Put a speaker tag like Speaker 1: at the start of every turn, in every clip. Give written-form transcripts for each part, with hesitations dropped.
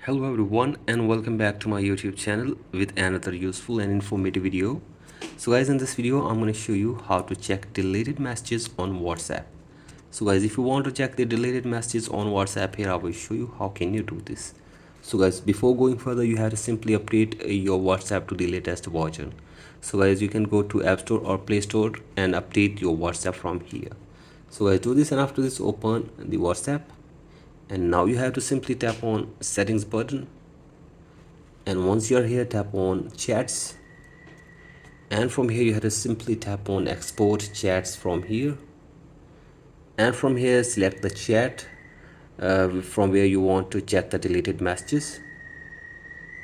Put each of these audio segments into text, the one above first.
Speaker 1: Hello everyone and welcome back to my YouTube channel with another useful and informative video. So guys, in this video I'm going to show you how to check deleted messages on WhatsApp. So guys, if you want to check the deleted messages on WhatsApp, here I will show you how can you do this. So guys, before going further, you have to simply update your WhatsApp to the latest version. So guys, you can go to App Store or Play Store and update your WhatsApp from here. So guys, do this, and after this open the WhatsApp, and now you have to simply tap on settings button, and once you are here, tap on chats, and from here you have to simply tap on export chats from here, and from here select the chat from where you want to check the deleted messages.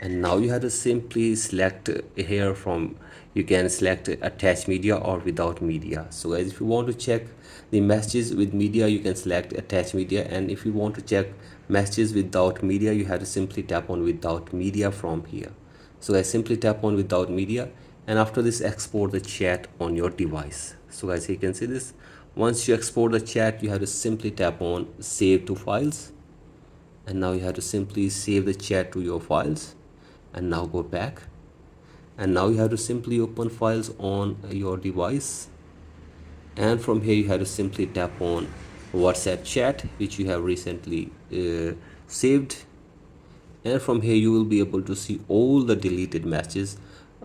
Speaker 1: And now you have to simply select here from, you can select attach media or without media. So guys, if you want to check the messages with media, you can select attach media, and if you want to check messages without media, you have to simply tap on without media from here. So guys, simply tap on without media, and after this export the chat on your device. So guys, you can see this. Once you export the chat, you have to simply tap on save to files, and now you have to simply save the chat to your files. And now go back, and now you have to simply open files on your device, and from here you have to simply tap on WhatsApp chat which you have recently saved, and from here you will be able to see all the deleted messages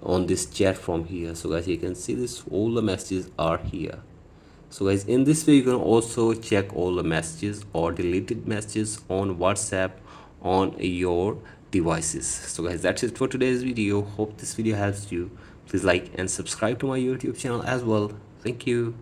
Speaker 1: on this chat from here. So guys, you can see this, all the messages are here. So guys, in this way you can also check all the messages or deleted messages on WhatsApp on your devices. So guys, that's it for today's video. Hope this video helps you. Please like and subscribe to my YouTube channel as well. Thank you.